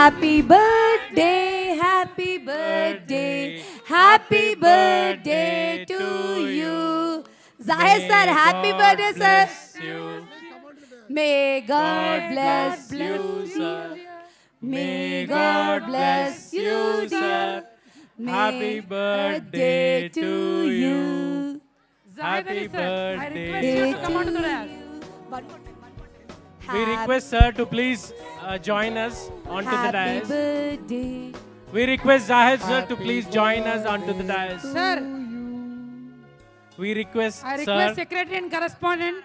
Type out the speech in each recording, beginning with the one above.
Happy birthday, happy birthday, happy birthday to you. Zahir sir, happy birthday sir. May God bless you, sir. May God bless you, sir. Happy birthday to you. Happy birthday. I request you to come on to the dance. We request sir to please join us onto the Happy dais. birthday. We request Zahid sir to please join us onto the dais. Sir, We request I request sir. secretary and correspondent.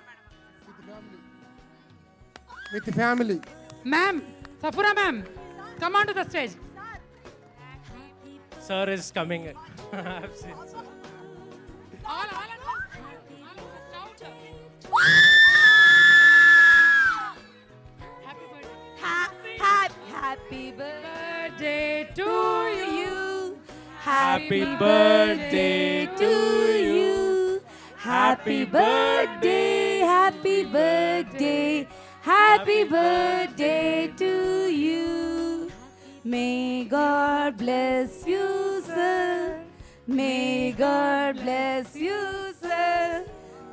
With the family. Ma'am, Safura ma'am, come on to the stage. Sir is coming. I've seen sir. All at once. Happy Birthday to you. Happy birthday to you. Happy birthday, happy birthday, happy birthday to you. May God bless you, sir. May God bless you, sir.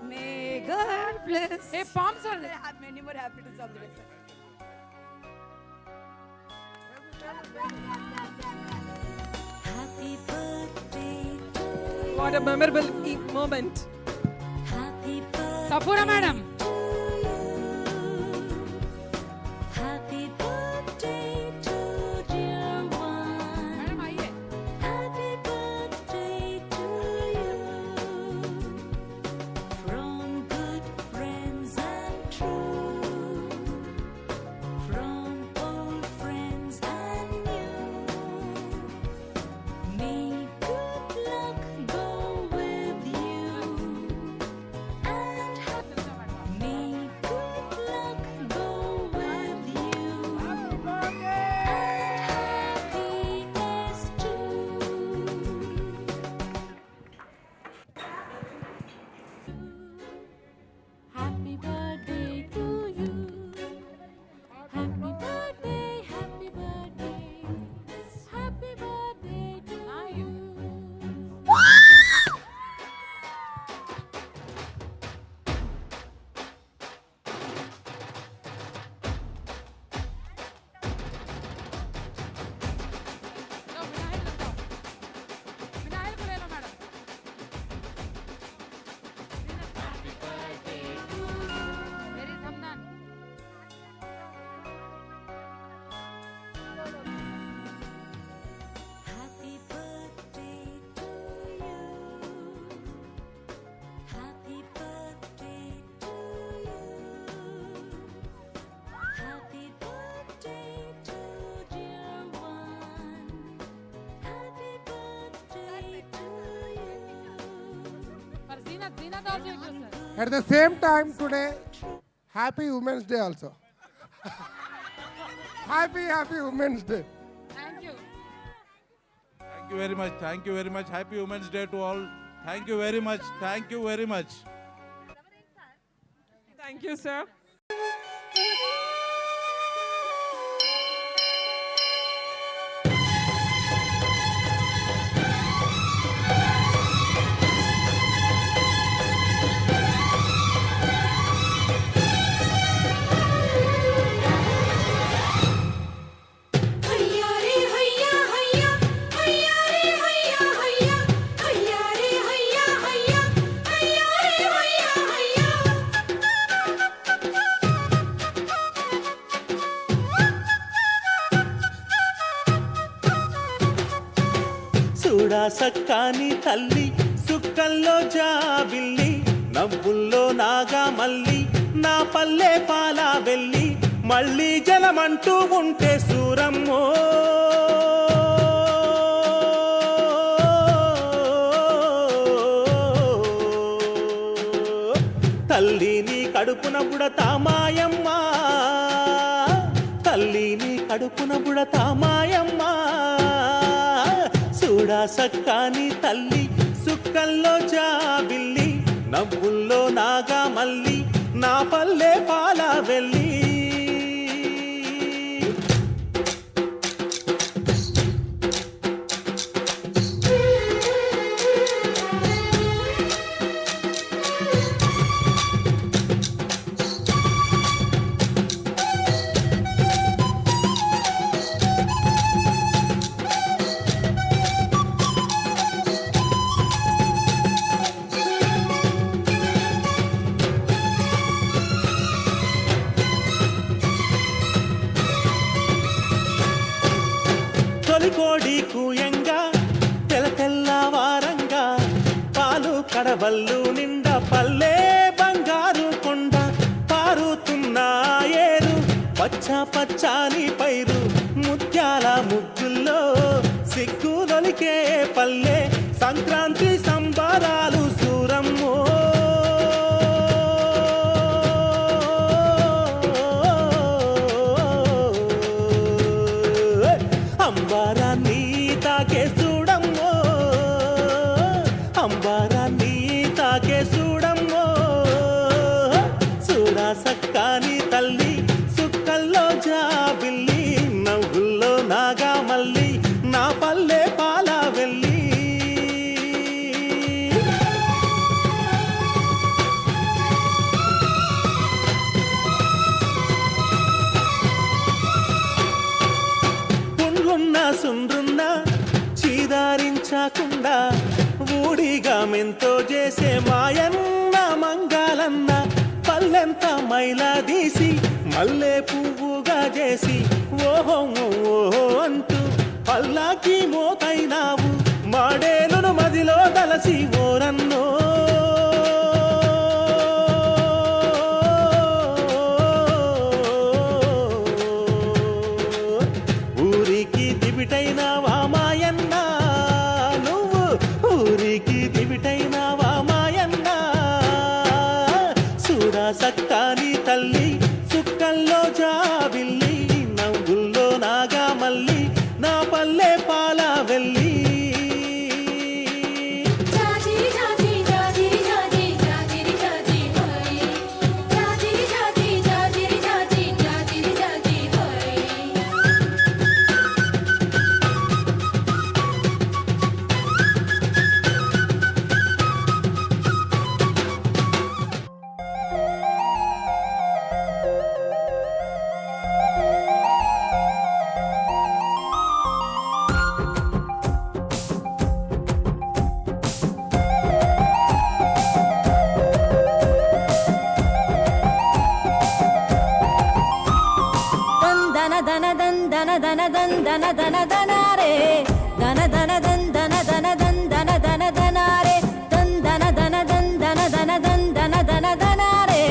May God bless. Hey, palms are there. Many more happy to celebrate, sir. Happy birthday to What a memorable moment. happy birthday Safura madam. to you. Happy birthday to dear one. Madam, आइए. Happy birthday to you. From good friends and true. From old friends and new. May good luck go with you. And may good luck go with you. And happiness too. Happy birthday to you. Happy birthday, happy birthday. Happy birthday to you. लो, विनायक लगाओ. विनायक को ले लो madam. Happy birthday to you. Where is Hamdan? Happy birthday to you. Happy birthday to you. Happy birthday to dear one. Happy birthday to you. For Zinat also you sir. At the same time today, Happy Women's Day also. Happy Women's Day. Thank you. Thank you very much. Thank you very much. Happy Women's Day to all. Thank you very much. Thank you very much. Thank you, sir. हैया रे हैया हैया हैया रे हैया हैया हैया रे हैया हैया हैया रे हैया हैया చూడా సక్కాని తల్లి సుక్కల్లో జాబిల్లి నవ్వుల్లో నాగా మల్లి నా పల్లె పాలా వెళ్ళి మళ్ళీ జనమంటూ ఉంటే సూరమ్మో తల్లి నీ కడుపున బుడతా మాయమ్మ తల్లి నీ కడుపున బుడతా మాయమ్మ చూడా సక్కాని తల్లి సుక్కల్లో జాబిల్లి నవ్వుల్లో నాగా మల్లి నా పల్లె పాలా వెళ్ళి కడవల్లు నిండా పల్లె బంగారు కొండ పారుతున్న ఏరు పచ్చ పచ్చాని పైరు ముత్యాల ముగ్గుల్లో సిగ్గులొలికే పల్లె సంక్రాంతి సంబరాలు సూరమ్మో అంబారాన్ని తాకే చూడమ్మో అంబారాన్ని తాకే చూడమ్మో చూడా సక్కాని తల్లి సుక్కల్లో జాబిల్లి నవ్వుల్లో నాగా మల్లి నా పల్లె పాల వెళ్ళి పుండ్లున్నా సుండ్రున్నా చీదారించకుండా ఊడిగా మెంతో చేసే మాయన్న మంగాలన్న పల్లెంత మైలా తీసి మల్లె పువ్వుగా చేసి ఓహో ఓహో అంటూ పల్లాకి మోతైనావు మాడేలును మదిలో తలసి ఓరన్నో ఊరికి దివిటైనావా మాయన్న నువ్వు ఊరికి దివిటైనావా మాయన్న చూడా సక్కాని తల్లి సుక్కల్లో జాబిల్లి నవ్వుల్లో నాగా మల్లి నా పల్లె పాల వెళ్ళి జాజిరి జాజిరి జాజిరి జాజిరి జాజిరి జాజిరి హోయ్ జాజిరి జాజిరి జాజిరి జాజిరి జాజిరి జాజిరి హోయ్ రే దన దన దన్ దన దన దన్ దన దన దన రే దన్ దన దన దన్ దన దన దన్ దన దన దన రే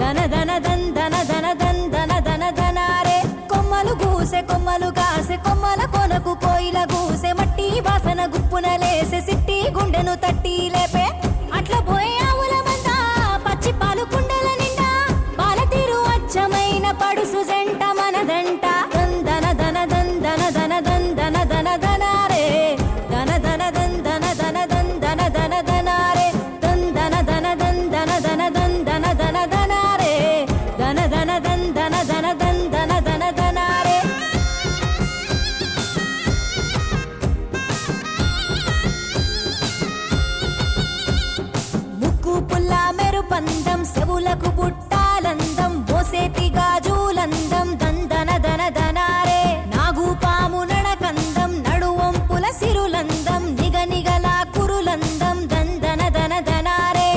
దన దన దన్ దన దన దన్ దన దన దన రే కొమ్మలు గూసె కొమ్మలు కాసె కొమ్మల కొనకు కోయిల గూసె మట్టి వాసన గుప్పున లేసె సిట్టి గుండెను తట్టి లేపే అట్ల పోయే ఆవుల మంద పచ్చి పాలు కుండల నిండా పాల తీరు అచ్చమైన పడుసు జంట మనదంట దందన దన దందన దన దందన దన దన రే దన దన దందన దన దందన దన దన రే దందన దన దందన దన దందన దన దన రే దన దన దందన దన దందన దన దన రే ముక్కు పుల్ల మెరుపందం చెవులకు బుట్టాలందం బోసేటి గాజులందం దందన దన దనారే నాగు పాము నడకందం నడువంపుల సిరులందం నిగనిగల కురులందం దందన దన దనారే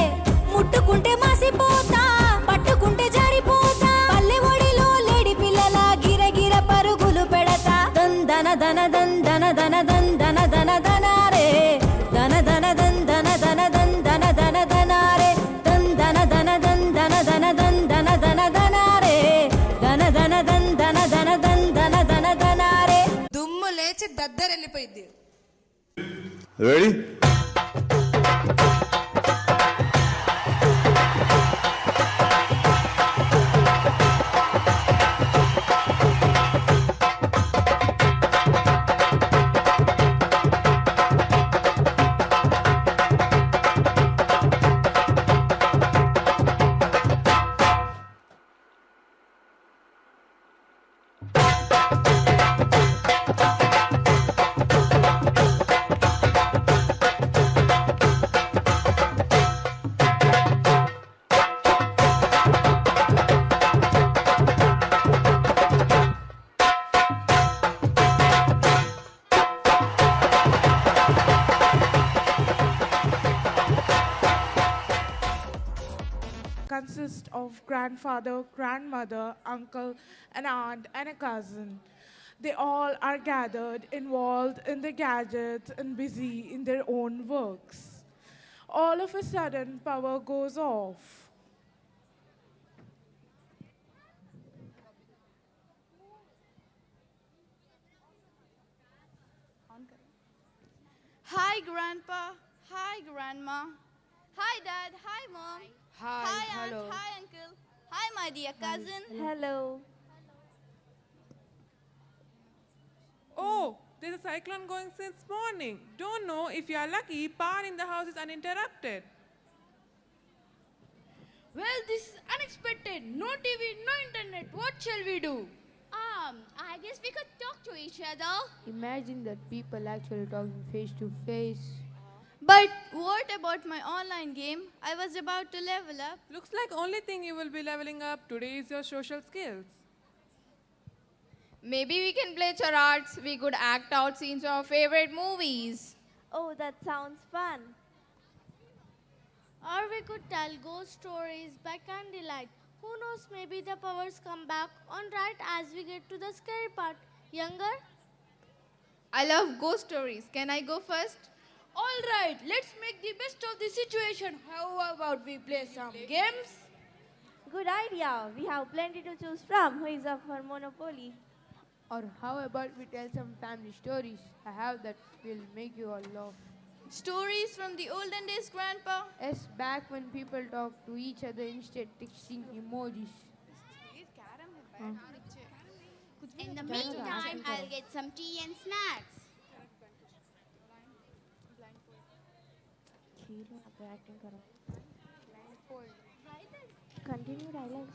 ముట్టుకుంటే మాసిపోతా పట్టుకుంటే జారిపోతా పల్లె ఒడిలో లేడి పిల్లల గిరగిర పరుగులు పెడతా దందన దన దందన దన దందన దన దనారే దన దన దందన దన దందన దన దనారే దందన దన దందన దన దందన దన దనారే దన దన దందన దన దందన దన దనారే దుమ్ము లేచి దద్దరెళ్ళిపోయింది. Ready Consist of grandfather, grandmother, uncle, an aunt, and a cousin. They all are gathered, involved in the gadgets, and busy in their own works. All of a sudden, power goes off. Hi, Grandpa. Hi, Grandma. Hi, Dad. Hi, Mom. Hi, Aunt. Hi, Uncle. Hi, my dear cousin. Hello. Oh, there's a cyclone going since morning. Don't know. If you are lucky, power in the house is uninterrupted. Well, this is unexpected. No TV, no internet. What shall we do? I guess we could talk to each other. Imagine that people actually talking face to face. But what about my online game? I was about to level up. Looks like only thing you will be leveling up today is your social skills. Maybe we can play charades. We could act out scenes from our favorite movies. Oh, that sounds fun. Or we could tell ghost stories by candlelight. Who knows, maybe the powers come back on right as we get to the scary part. Younger? I love ghost stories. Can I go first? All right, let's make the best of the situation. How about we play some games? Good idea. We have plenty to choose from. Who is up for Monopoly? Or how about we tell some family stories? I have that will make you all laugh. Stories from the olden days, Grandpa? Yes, back when people talk to each other instead texting emojis. In the meantime, I'll get some tea and snacks. Continue dialogue.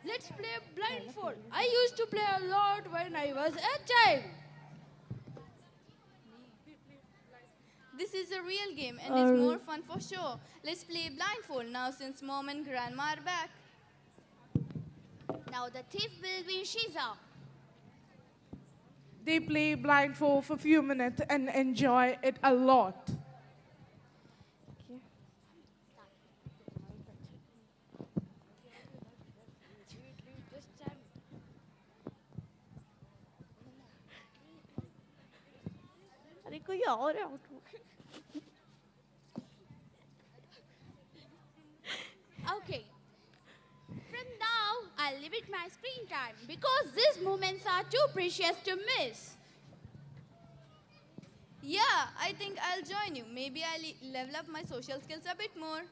Let's play blindfold. I used to play a lot when I was a child. This is a real game and it's more fun for sure. Let's play blindfold now since Mom and Grandma are back. Now the thief will be Shiza. They play blindfold for a few minutes and enjoy it a lot. अरे कोई और out हो Okay. From now, I'll limit my screen time because these moments are too precious to miss. Yeah, I think I'll join you. Maybe I'll level up my social skills a bit more.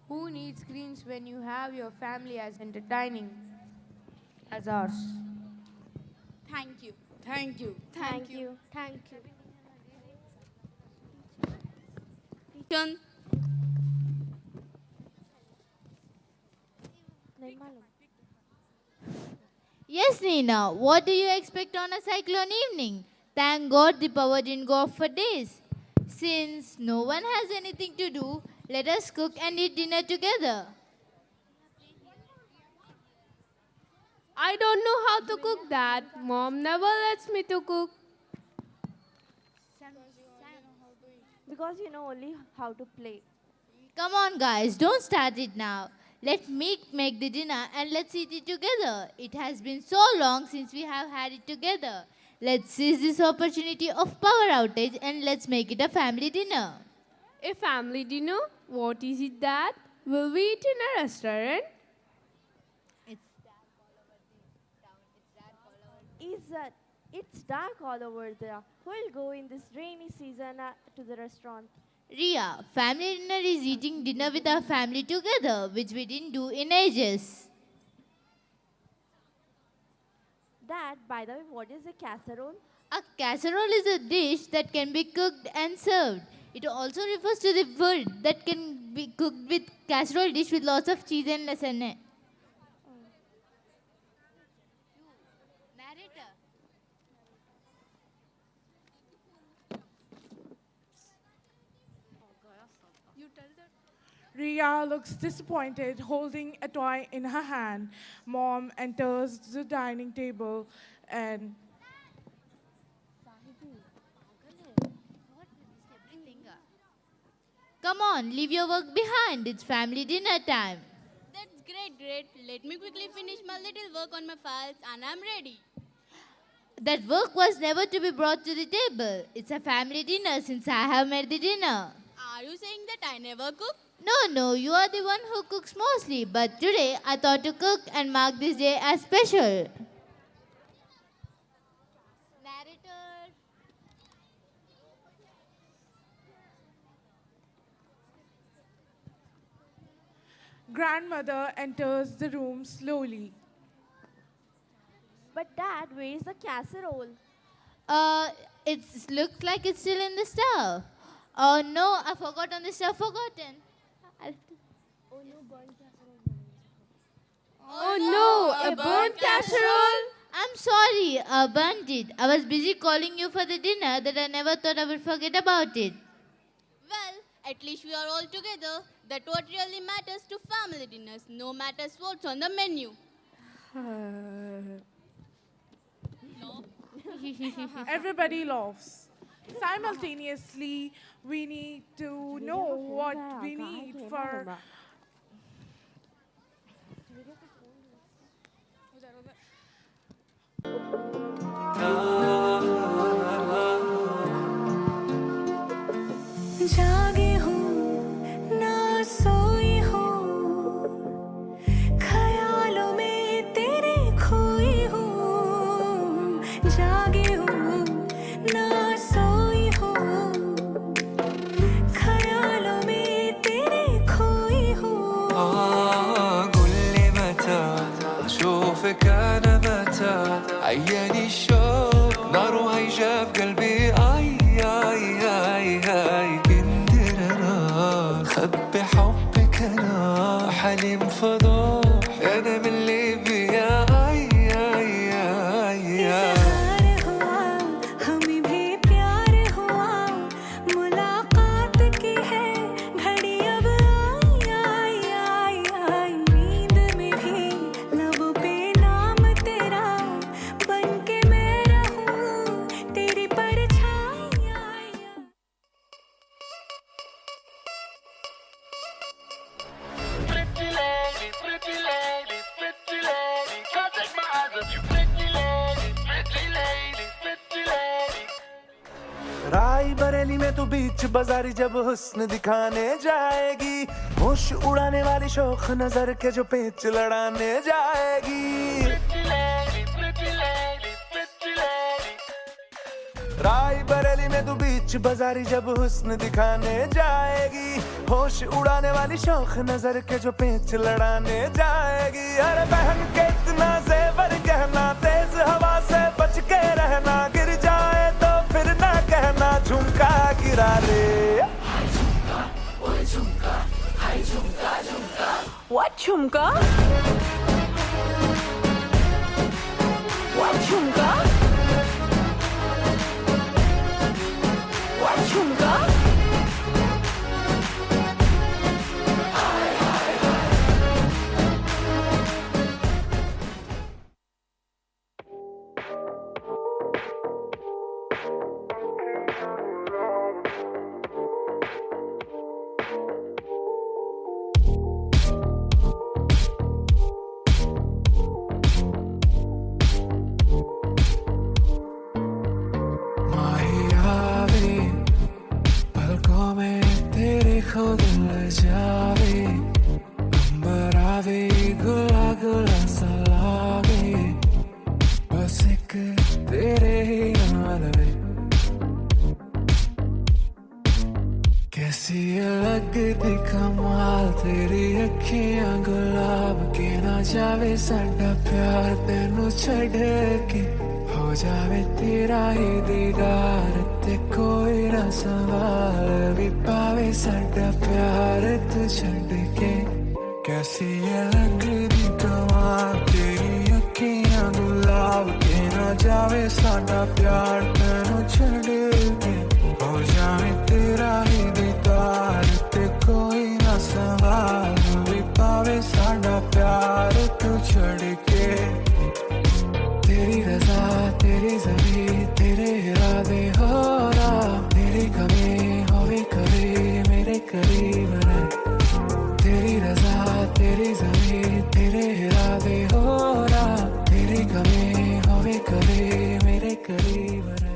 Who needs screens when you have your family as entertaining as ours? Thank you. Thank you. Thank you. Thank you. Turn. नहीं मालूम Yes, Nina. What do you expect on a cyclone evening? Thank God the power didn't go off for days. Since no one has anything to do, let us cook and eat dinner together. I don't know how to cook that. Mom never lets me to cook. because you know only how to play. Come on, guys, don't start it now. Let me make the dinner and let's eat it together. It has been so long since we have had it together. Let's seize this opportunity of power outage and let's make it a family dinner. A family dinner? What is it that? Will we eat in a restaurant? It's dark all over there. Who'll go in this rainy season to the restaurant? Ria, family dinner is eating dinner with our family together, which we didn't do in ages. Dad, by the way, what is a casserole? A casserole is a dish that can be cooked and served. It also refers to the food that can be cooked with casserole dish with lots of cheese and lasagne. Narrator. Ria looks disappointed, holding a toy in her hand. Mom enters the dining table and Come on, leave your work behind. It's family dinner time. That's great. Let me quickly finish my little work on my files and I'm ready. That work was never to be brought to the table. It's a family dinner since I have made the dinner. Are you saying that I never cook? No, you are the one who cooks mostly. But today I thought to cook and mark this day as special. Narrator. Grandmother enters the room slowly. But Dad, where is the casserole? It looks like it's still in the stove. Oh no, I forgot on the stove, forgotten. Oh no, a burnt casserole! I'm sorry, I burnt it. I was busy calling you for the dinner that I never thought I would forget about it. Well, at least we are all together. That's what really matters to family dinners, no matters what's on the menu. Everybody laughs. Simultaneously, we need to know what we need for. जागी हूँ ना सोई हूँ ख्यालों में तेरे खोई हूँ जागी हूँ ना सोई हूँ ख्यालों में तेरे खोई हूँ قول لي متى أشوفك أنا متى عياني الشوق نار هيجا في قلبي آي آي آي آي كندر أنا خبي حبك أنا حليم فضوح أنا من ليبيا آي آي آي آي इज़हार हुआ हमें भी प्यार हुआ मुलाकात की है घड़ी अब आई आई आई आई नींद में भी लबों पे नाम तेरा बन के मैं रहूं तेरी परछाई आई राई बरेली में तू बीच बाजारी जब हुस्न दिखाने जाएगी होश उड़ाने वाली शौक नजर के जो पेच लड़ाने जाएगी राई बरेली में तू बीच बाजारी जब हुस्न दिखाने जाएगी होश उड़ाने वाली शौक नजर के जो पेच लड़ाने जाएगी अरे बहन के इतना जेवर गहना तेज हवा से बच के रहना गिर जाए तो फिर ना कहना झुमका गिरा रे What झुमका? What झुमका? What झुमका? माही आवे पलकों में तेरे खुद ल जावे अंबर आवे गुला गुला सा लागे बस एक तेरे ही नाल वे कैसी लगती कमाल तेरी अखियां गुलाब के ना जावे साडा प्यार तेनू छड़ के हो जावे तेरा ही दीदार ते कोई ना सवाल भी पावे साडा प्यार तू छड़ के कैसी ये लगती कमाल तेरी अखियां गुलाब के ना जावे साडा प्यार तेनू छड़ के हो जावे तेरा ही दीदार ते कोई ना सवाल भी पावे साडा प्यार तू छड़ के तेरी रज़ा तेरी ज़मी तेरे इरादे हो रहा तेरी कमी होवे कभी मेरे करीब रहे तेरी रज़ा तेरी ज़मी तेरे इरादे हो रहा तेरी कमी होवे कभी मेरे करीब रहे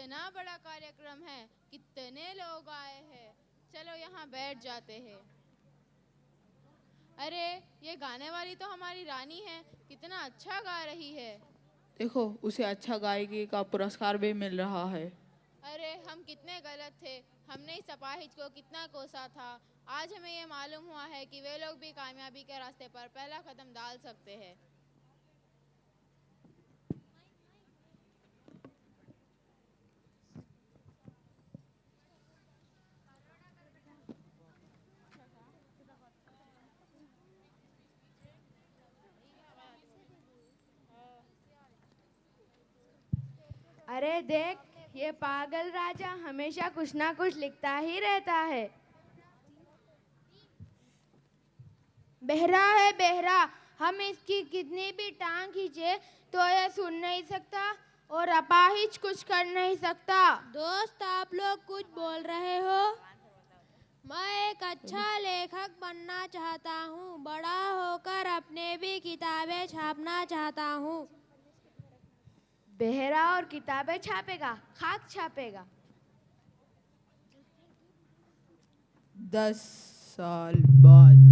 कितना बड़ा कार्यक्रम है, कितने लोग आए हैं। चलो यहाँ बैठ जाते हैं। अरे ये गाने वाली तो हमारी रानी है, कितना अच्छा गा रही है। देखो उसे अच्छा गायकी का पुरस्कार भी मिल रहा है। अरे हम कितने गलत थे, हमने इस अपाहिज को कितना कोसा था। आज हमें ये मालूम हुआ है कि वे लोग भी कामयाबी के रास्ते पर पहला कदम डाल सकते हैं। अरे देख, ये पागल राजा हमेशा कुछ ना कुछ लिखता ही रहता है। बहरा है बहरा, हम इसकी कितनी भी टांग खींचे तो ये सुन नहीं सकता और अपाहिज कुछ कर नहीं सकता। दोस्त आप लोग कुछ बोल रहे हो? मैं एक अच्छा लेखक बनना चाहता हूँ, बड़ा होकर अपने भी किताबें छापना चाहता हूँ। बहरा और किताबें छापेगा, खाक छापेगा। 10 साल बाद।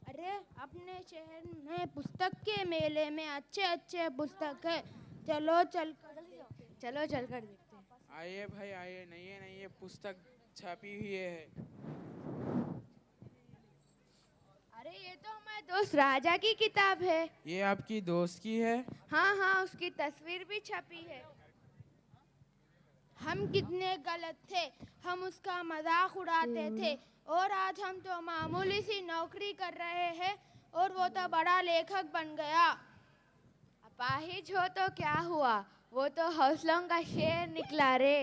अरे अपने शहर में पुस्तक के मेले में अच्छे अच्छे पुस्तक है, चलो चल कर देखते हैं। आइए भाई आइए, नई पुस्तक छपी हुई है। अरे ये तो हमारे दोस्त राजा की किताब है। ये आपकी दोस्त की है? हाँ हाँ, उसकी तस्वीर भी छपी है। हम कितने गलत थे, हम उसका मजाक उड़ाते थे और आज हम तो मामूली सी नौकरी कर रहे हैं और वो तो बड़ा लेखक बन गया। अपाहिज हो तो क्या हुआ, वो तो हौसलों का शेर निकला रे।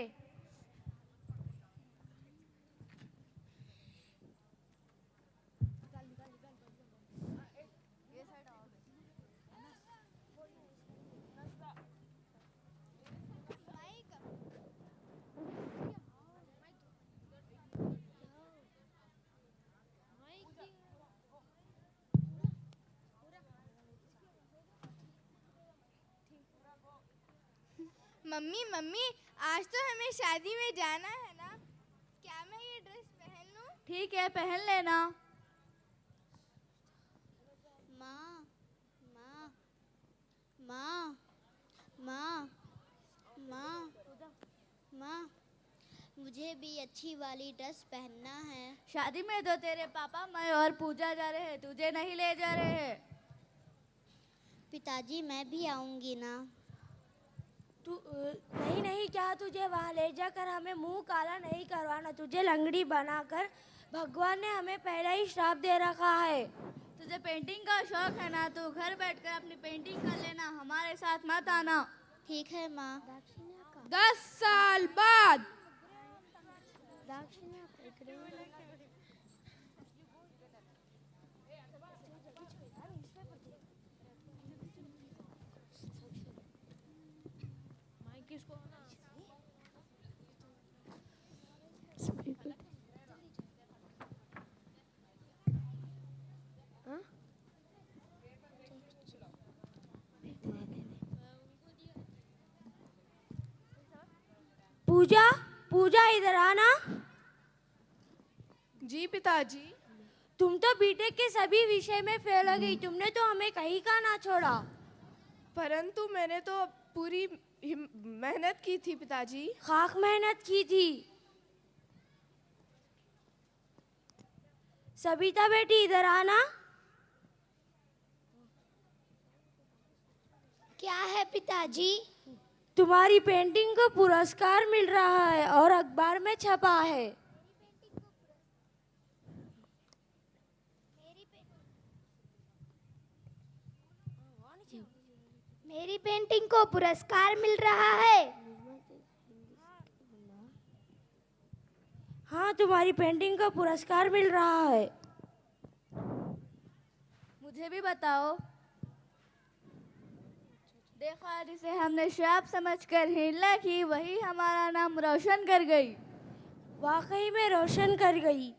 मम्मी मम्मी, आज तो हमें शादी में जाना है ना, क्या मैं ये ड्रेस पहन लूं? ठीक है, पहन लेना। माँ माँ माँ माँ माँ माँ, मुझे भी अच्छी वाली ड्रेस पहनना है। शादी में तो तेरे पापा, मैं और पूजा जा रहे हैं, तुझे नहीं ले जा रहे हैं। पिताजी मैं भी आऊंगी ना। तू नहीं, क्या तुझे वहाँ ले जाकर हमें मुंह काला नहीं करवाना। तुझे लंगड़ी बनाकर भगवान ने हमें पहले ही श्राप दे रखा है। तुझे पेंटिंग का शौक है ना, तू घर बैठकर अपनी पेंटिंग कर लेना, हमारे साथ मत आना। ठीक है माँ। 10 साल बाद। पूजा इधर आना। जी पिताजी। तुम तो बीटेक के सभी विषय में फेल हो गई, तुमने तो हमें कहीं का ना छोड़ा। परंतु मैंने तो पूरी मेहनत की थी पिताजी। खाक मेहनत की थी। सबिता बेटी इधर आना। क्या है पिताजी? तुम्हारी पेंटिंग को पुरस्कार मिल रहा है और अखबार में छपा है। मेरी पेंटिंग को पुरस्कार मिल रहा है। हाँ, तुम्हारी पेंटिंग को पुरस्कार मिल रहा है। मुझे भी बताओ। देखा, जिसे हमने श्राप समझकर हिला की, वही हमारा नाम रोशन कर गई। वाकई में रोशन कर गई।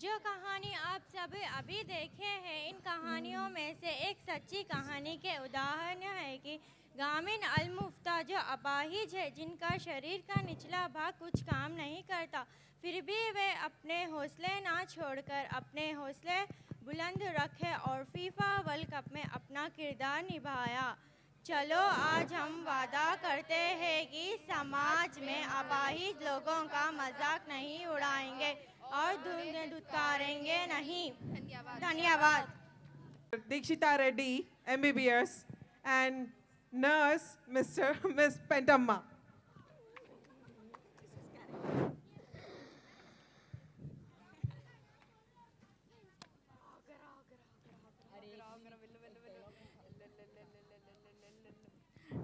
जो कहानी आप सब अभी देखे हैं, इन कहानियों में से एक सच्ची कहानी के उदाहरण है कि गामिन अलमुफ्ता जो अपाहिज है, जिनका शरीर का निचला भाग कुछ काम नहीं करता, फिर भी वे अपने हौसले ना छोड़कर अपने हौसले बुलंद रखे और फीफा वर्ल्ड कप में अपना किरदार निभाया। चलो आज हम वादा करते हैं कि समाज में अपाहिज लोगों का मजाक नहीं उड़ाएंगे और धुतकारेंगे नहीं। धन्यवाद। Dikshita Reddy, MBBS, and nurse Miss Pentamma.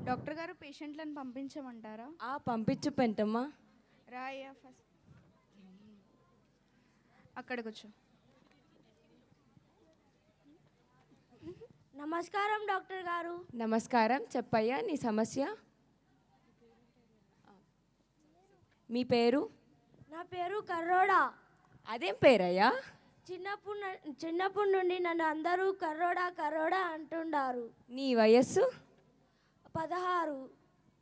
Doctor గారు పేషెంట్లను పంపించమంటారా? పంపించు పెంటమ్మా. రాయ్యా ఫస్ట్ అక్కడ కూర్చో. నమస్కారం డాక్టర్ గారు. నమస్కారం, చెప్పయ్యా నీ సమస్య. మీ పేరు? నా పేరు కర్రోడా. అదేం పేరయ్యా? చిన్నప్పటి నుండి నన్ను అందరూ కర్రోడా కర్రోడా అంటుండారు. నీ వయస్సు? 16.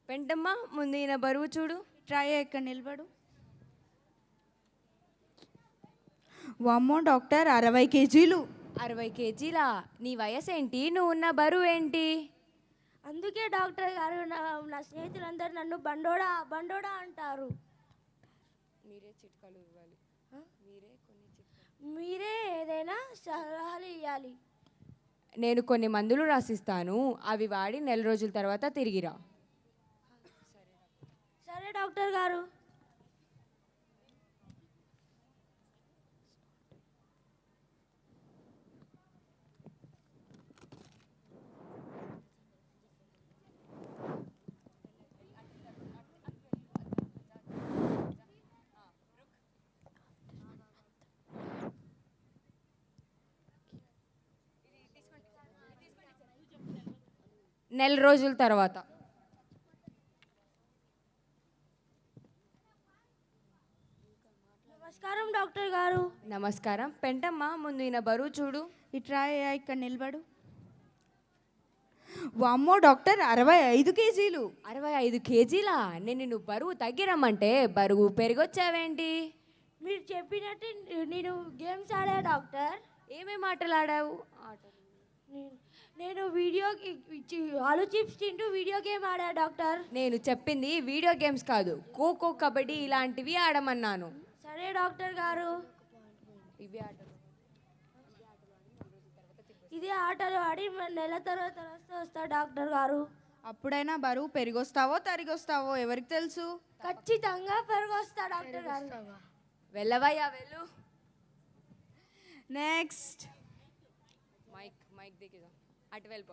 పెంటమ్మా, ముందు ఈయన బరువు చూడు. ట్రై ఇక్కడ నిలబడు. వామ్మో డాక్టర్, 60 కేజీలు. 60 కేజీలా? నీ వయసు ఏంటి? నువ్వు ఉన్న బరువు ఏంటి? అందుకే డాక్టర్ గారు నా స్నేహితులందరూ నన్ను బండోడా బండోడా అంటారు. మీరే చిట్కాలు ఇవ్వాలి. మీరే ఏదైనా సలహాలు ఇవ్వాలి. నేను కొన్ని మందులు రాసిస్తాను, అవి వాడి నెల రోజుల తర్వాత తిరిగిరా. సరే డాక్టర్ గారు. నెల రోజుల తర్వాత. నమస్కారం డాక్టర్ గారు. నమస్కారం. పెంటమ్మా, ముందు ఈయన బరువు చూడు. ఇట్రా ఇక్కడ నిలబడు. వామ్మో డాక్టర్, 65 కేజీలు. 65 కేజీలా? నేను నిన్ను బరువు తగ్గిరమ్మంటే బరువు పెరిగొచ్చావేంటి? మీరు చెప్పినట్టు నేను గేమ్స్ ఆడా డాక్టర్. ఏమేమి ఆటలు ఆడావు? నేను ఆలు చిప్స్ తింటూ వీడియో గేమ్ ఆడా డాక్టర్. నేను చెప్పింది వీడియో గేమ్స్ కాదు, ఖోఖో, కబడ్డీ ఇలాంటివి ఆడమన్నాను. సరే డాక్టర్ గారు. ఇవి ఆటలు. ఇదే ఆటలు ఆడి నెల తర్వాత వస్తా డాక్టర్ గారు. అప్పుడైనా బరువు పెరిగొస్తావో తరిగొస్తావో ఎవరికి తెలుసు? ఖచ్చితంగా పెరిగొస్తా డాక్టర్ గారు. వెళ్ళవయ్యా, వెళ్ళు. నెక్స్ట్. మైక్ దిగిదా. అటు వెళ్ళు.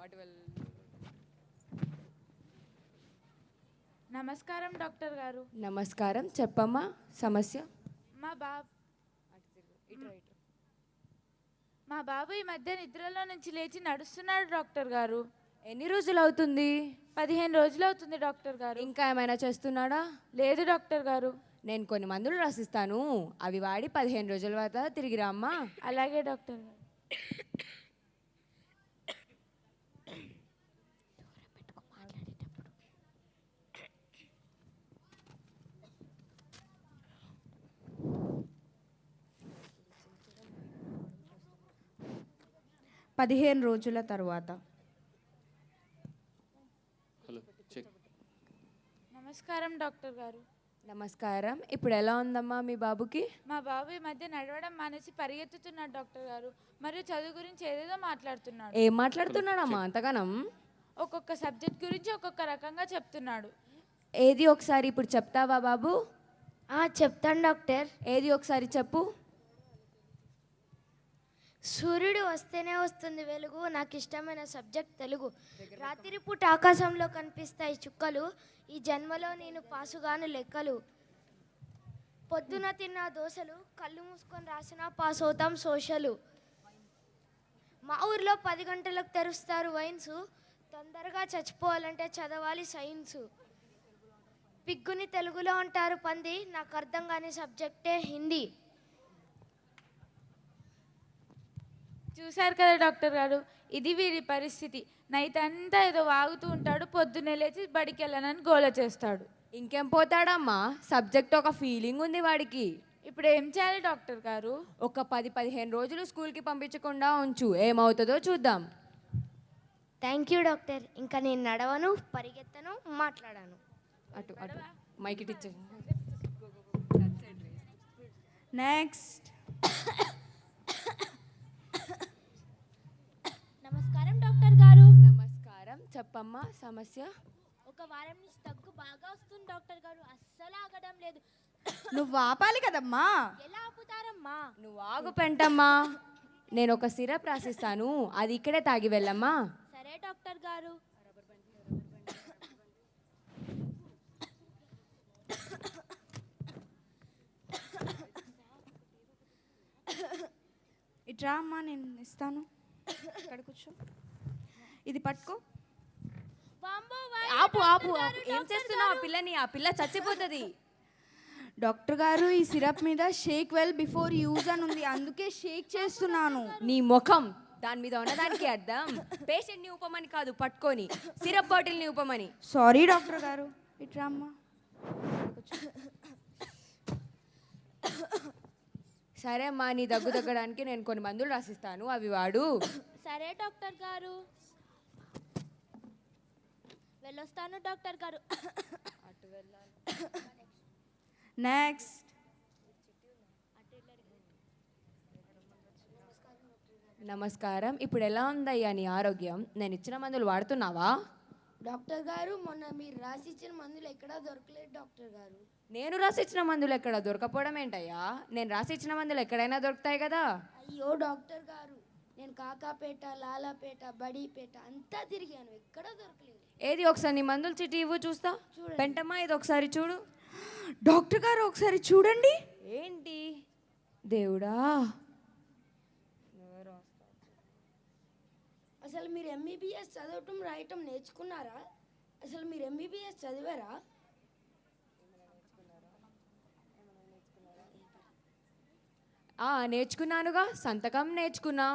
నమస్కారం డాక్టర్ గారు. నమస్కారం, చెప్పమ్మా సమస్య. మా బాబు ఈ మధ్య నిద్రలో నుంచి లేచి నడుస్తున్నాడు డాక్టర్ గారు. ఎన్ని రోజులు అవుతుంది? 15 రోజులు అవుతుంది డాక్టర్ గారు. ఇంకా ఏమైనా చేస్తున్నాడా? లేదు డాక్టర్ గారు. నేను కొన్ని మందులు రాసిస్తాను, అవి వాడి 15 రోజుల తర్వాత తిరిగి రామ్మా. అలాగే డాక్టర్ గారు. పదిహేను రోజుల తర్వాత. నమస్కారం డాక్టర్ గారు. నమస్కారం. ఇప్పుడు ఎలా ఉందమ్మా మీ బాబుకి? మా బాబు ఈ మధ్య నడవడం మానేసి పరిగెత్తుతున్నాడు డాక్టర్ గారు. మరియు చదువు గురించి ఏదేదో మాట్లాడుతున్నాడు. ఏం మాట్లాడుతున్నాడమ్మా అంతగానం? ఒక్కొక్క సబ్జెక్ట్ గురించి ఒక్కొక్క రకంగా చెప్తున్నాడు. ఏది ఒకసారి ఇప్పుడు చెప్తావా బాబు? చెప్తాను డాక్టర్. ఏది ఒకసారి చెప్పు. సూర్యుడు వస్తేనే వస్తుంది వెలుగు, నాకు ఇష్టమైన సబ్జెక్ట్ తెలుగు. రాత్రిపూట ఆకాశంలో కనిపిస్తాయి చుక్కలు, ఈ జన్మలో నేను పాసుగాను లెక్కలు. పొద్దున తిన్న దోశలు, కళ్ళు మూసుకొని రాసిన పాస్ అవుతాం సోషలు. మా ఊర్లో 10 గంటలకు తెరుస్తారు వైన్స్, తొందరగా చచ్చిపోవాలంటే చదవాలి సైన్సు. పిగ్గుని తెలుగులో అంటారు పంది, నాకు అర్థం కాని సబ్జెక్టే హిందీ. చూశారు కదా డాక్టర్ గారు, ఇది వీరి పరిస్థితి. నైట్ అంతా ఏదో వాగుతూ ఉంటాడు, పొద్దున్నే లేచి బడికి వెళ్ళనని గోల చేస్తాడు. ఇంకేం పోతాడమ్మా, సబ్జెక్ట్ ఒక ఫీలింగ్ ఉంది వాడికి. ఇప్పుడు ఏం చేయాలి డాక్టర్ గారు? ఒక 10-15 రోజులు స్కూల్కి పంపించకుండా ఉంచు, ఏమవుతుందో చూద్దాం. Thank you doctor. ఇంకా నేను నడవను, పరిగెత్తను, మాట్లాడాను. అటు అటు మైకి ఇచ్చే. నెక్స్ట్. నమస్కారం డాక్టర్ గారు. నమస్కారం, చెప్పమ్మా సమస్య. ఒక వారం నుంచి దగ్గు బాగా వస్తుంది డాక్టర్ గారు, అస్సలు ఆగడం లేదు. నువ్వు ఆపాలి కదమ్మా. ఎలా ఆపుతారమ్మా? నువ్వు ఆగు పెంటమ్మా, నేను ఒక సిరప్ రాసిస్తాను, అది ఇక్కడే తాగి వెళ్ళమ్మా. సరే డాక్టర్ గారు. ఇట్రా అమ్మా, నేను ఇస్తాను. ఇక్కడ కూర్చో, ఇది పట్టుకో. ఆపు ఆపు ఆపు, ఏం చేస్తున్నావు? ఆ పిల్లని, ఆ పిల్ల చచ్చిపోతుంది. డాక్టర్ గారు, ఈ సిరప్ మీద షేక్ వెల్ బిఫోర్ యూజ్ అని ఉంది, అందుకే షేక్ చేస్తున్నాను. నీ ముఖం, దాని మీద ఉన్నదానికి అర్థం పేషెంట్ని ఉపమని కాదు, పట్టుకొని సిరప్ బాటిల్ని ఉపమని. సారీ డాక్టర్ గారు. ఇట్రా అమ్మా. సరే అమ్మా, నీ దగ్గు తగ్గడానికి నేను కొన్ని మందులు రాసిస్తాను, అవి వాడు. సరే డాక్టర్ గారు. వెళ్ళొస్తాను డాక్టర్ గారు. నెక్స్ట్. నమస్కారం, ఇప్పుడు ఎలా ఉందయ్యా నీ ఆరోగ్యం? నేను ఇచ్చిన మందులు వాడుతున్నావా? డాక్టర్ గారు, మొన్న మీరు రాసిచ్చిన మందులు ఎక్కడా దొరకలేదు డాక్టర్ గారు. నేను రాసిచ్చిన మందులు ఎక్కడ దొరకపోవడం ఏంటయ్యా? నేను రాసిచ్చిన మందులు ఎక్కడైనా దొరుకుతాయి కదా. అయ్యో డాక్టర్ గారు, నేను కాకాపేట, లాలాపేట, బడిపేట అంతా తిరిగాను, ఎక్కడా దొరకలేదు. ఏది ఒకసారి నీ మందులు చిట్టి ఇవ్వు చూస్తా. పెంటమ్మా, ఇది ఒకసారి చూడు. డాక్టర్ గారు ఒకసారి చూడండి. ఏంటి దేవుడా, అసలు మీరు ఎంబీబీఎస్ చదవటం రాయటం నేర్చుకున్నారా? అసలు మీరు ఎంబీబీఎస్ చదివారా? నేర్చుకున్నానుగా, సంతకం నేర్చుకున్నా.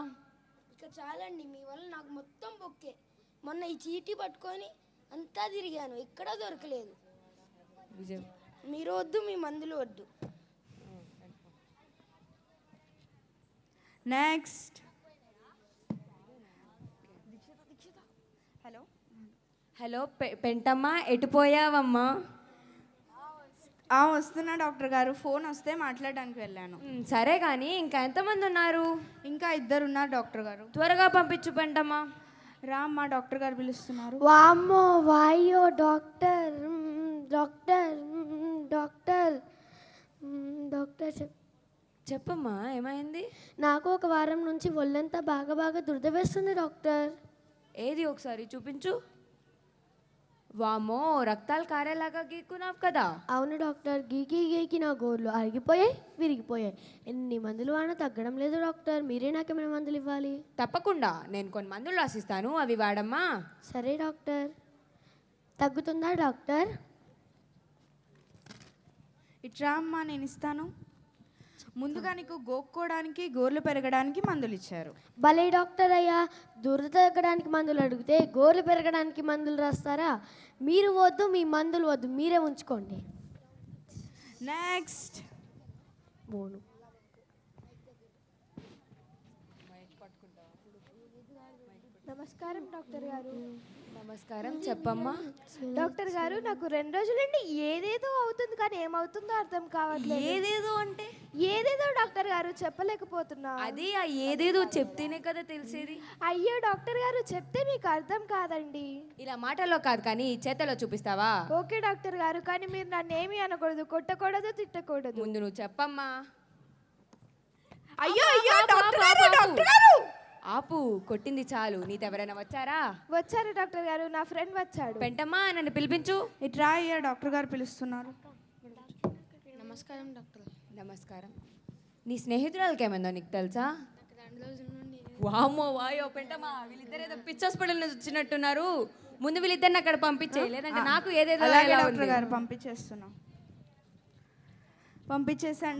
ఇక చాలండి, మీ వల్ల నాకు మొత్తం బొక్కే. మొన్న ఈ చీటీ పట్టుకొని అంతా తిరిగాను, ఎక్కడా దొరకలేదు. మీరు వద్దు, మీ మందులు వద్దు. నెక్స్ట్. హలో హలో, పెంటమ్మా, ఎటు పోయావమ్మా? వస్తున్నా డాక్టర్ గారు, ఫోన్ వస్తే మాట్లాడడానికి వెళ్ళాను. సరే కానీ ఇంకా ఎంతమంది ఉన్నారు? ఇంకా 2 ఉన్నారు డాక్టర్ గారు. త్వరగా పంపించు పెంటమ్మా. రామ్మా, డాక్టర్ గారు పిలుస్తున్నారు. వామ్మో వాయో డాక్టర్, డాక్టర్, డాక్టర్, డాక్టర్ చెప్పమ్మా, ఏమైంది? నాకు ఒక వారం నుంచి ఒళ్ళంతా బాగా దురద వేస్తుంది డాక్టర్. ఏది ఒకసారి చూపించు. వామో, రక్తాలు కారేలాగా గీక్కున్నావు కదా. అవును డాక్టర్, గీకి నా గోర్లు అరిగిపోయాయి, విరిగిపోయాయి. ఎన్ని మందులు వాడినా తగ్గడం లేదు డాక్టర్, మీరే నాకేమైనా మందులు ఇవ్వాలి. తప్పకుండా, నేను కొన్ని మందులు రాసిస్తాను, అవి వాడమ్మా. సరే డాక్టర్. తగ్గుతుందా డాక్టర్? ఇట్రా అమ్మా, నేను ఇస్తాను. ముందుగా నీకు గోక్కోవడానికి, గోర్లు పెరగడానికి మందులు ఇచ్చారు. భలే డాక్టర్ అయ్యా, దురద తగ్గడానికి మందులు అడిగితే గోర్లు పెరగడానికి మందులు రాస్తారా? మీరు వద్దు, మీ మందులు వద్దు, మీరే ఉంచుకోండి. నెక్స్ట్. బోను. నమస్కారం డాక్టర్ గారు. నమస్కారం, చెప్పమ్మా. డాక్టర్ గారు, నాకు 2 రోజుల నుండి ఏదేదో అవుతుంది, కానీ ఏమవుతుందో అర్థం కావట్లేదు. ఏదేదో అంటే? ఏదేదో డాక్టర్ గారు, చెప్పలేకపోతున్నా. అది ఆ ఏదేదో చెప్తేనే కదా తెలిసేది. అయ్యో డాక్టర్ గారు, చెప్తే మీకు అర్థం కాదండి. ఇలా మాటల్లో కాదు కానీ చేతలో చూపిస్తావా? ఓకే డాక్టర్ గారు, కానీ మీరు నన్ను ఏమీ అనకూడదు, కొట్టకూడదు, తిట్టకూడదు. ముందు నువ్వు చెప్పమ్మా. అయ్యో డాక్టర్ గారు, డాక్టర్ గారు ఆపు, కొట్టింది చాలు. నీతెవరైనా వచ్చారా? వచ్చారు డాక్టర్ గారు, నా ఫ్రెండ్ వచ్చాడు. పెంటమ్మా, నన్ను పిలిపించు. ఇట్రా అయ్యా, డాక్టర్ గారు పిలుస్తున్నారు. నమస్కారం డాక్టర్. నమస్కారం. నీ స్నేహితురాలకి ఏమైందో నీకు తెలుసా? వామ్మో వాయో పెంటమ్మా, వీళ్ళిద్దరు ఏదో పిచ్చి హాస్పిటల్ నుంచి వచ్చినట్టున్నారు. ముందు వీళ్ళిద్దరిని అక్కడ పంపించేయి, లేదంటే నాకు ఏదేదో డాక్టర్ గారు పంపించేసాను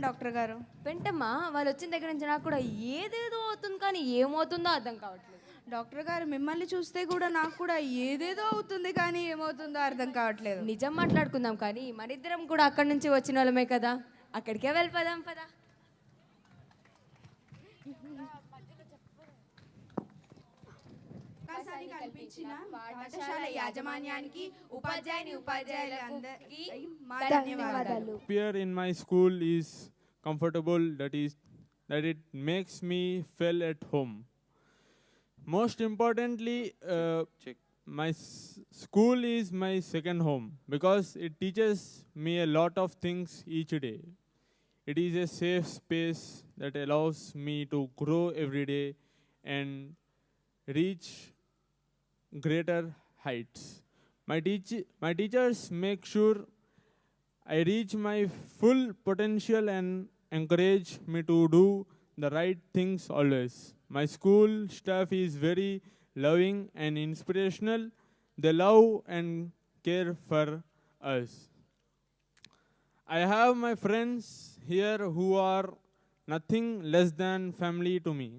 డాక్టర్ గారు. పెంటమ్మా, వాళ్ళు వచ్చిన దగ్గర నుంచి నాకు కూడా ఏదేదో అవుతుంది, కానీ ఏమవుతుందో అర్థం కావట్లేదు. డాక్టర్ గారు, మిమ్మల్ని చూస్తే కూడా నాకు కూడా ఏదేదో అవుతుంది, కానీ ఏమవుతుందో అర్థం కావట్లేదు. నిజం మాట్లాడుకుందాం, కానీ మనిద్దరం కూడా అక్కడి నుంచి వచ్చిన వాళ్ళమే కదా, అక్కడికే వెళ్ళిపోదాం పదా. పాఠశాల యాజమాన్యానికి, ఉపాధ్యాయులందరికీ మా ధన్యవాదాలు. Here in my school is comfortable, that it makes me feel at home. Most importantly, my school is my second home because it teaches me a lot of things each day. It is a safe space that allows me to grow every day and reach greater heights. My teachers make sure I reach my full potential and encourage me to do the right things always. My school staff is very loving and inspirational. They love and care for us. I have my friends here who are nothing less than family to me.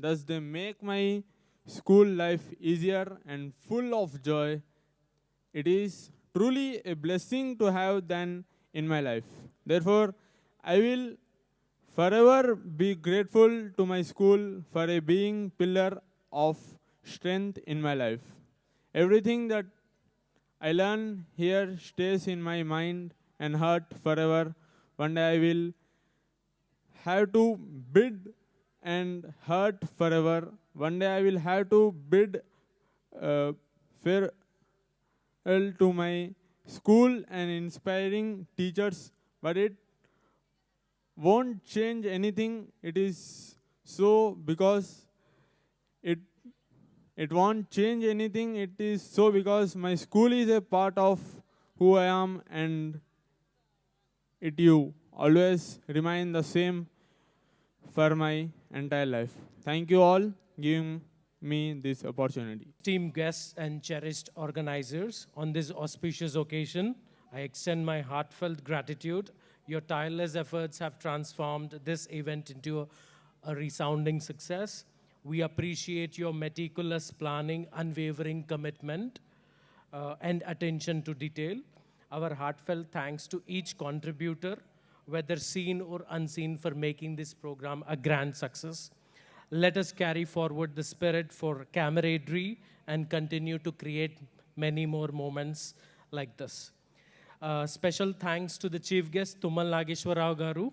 Thus, they make my school life easier and full of joy. It is truly a blessing to have them in my life. Therefore, I will forever be grateful to my school for a being pillar of strength in my life. Everything that I learn here stays in my mind and heart forever. One day I will have to bid and hurt forever. One day I will have to bid farewell to my school and inspiring teachers, but it won't change anything. It is so because it won't change anything. It is so because my school is a part of who I am, and it you always remain the same for my entire life. Thank you all giving me this opportunity. Esteemed guests and cherished organizers, on this auspicious occasion, I extend my heartfelt gratitude. Your tireless efforts have transformed this event into a resounding success. We appreciate your meticulous planning, unwavering commitment, and attention to detail. Our heartfelt thanks to each contributor, whether seen or unseen, for making this program a grand success. Let us carry forward the spirit for camaraderie and continue to create many more moments like this. Special thanks to the chief guest, Tumal Nageshwar Rao Garu,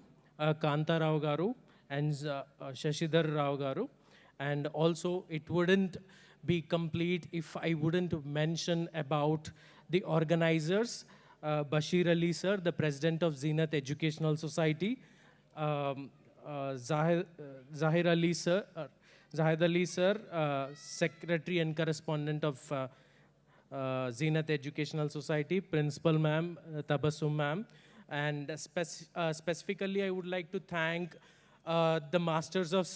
Kanta Rao Garu, and Shashidhar Rao Garu. And also, it wouldn't be complete if I wouldn't mention about the organizers, Bashir Ali sir, the president of Zenith Educational Society, Zahid Ali sir, secretary and correspondent of Zenith Educational Society, principal ma'am, Tabassum ma'am, and specifically I would like to thank the masters of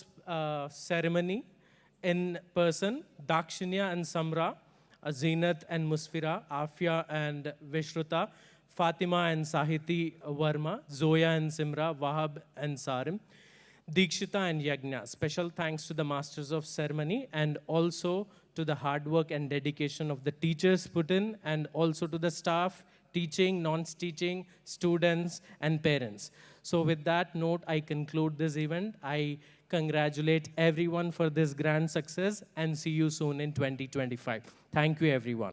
ceremony in person, Dakshinya and Samra, Zenith and Musfira, Afia and Vishruta, Fatima and Sahiti Verma, Zoya and Simra, Wahab and Sarim, Dikshita and Yagna. Special thanks to the masters of ceremony and also to the hard work and dedication of the teachers put in, and also to the staff, teaching, non-teaching, students and parents. So with that note, I conclude this event. I congratulate everyone for this grand success and see you soon in 2025. Thank you, everyone.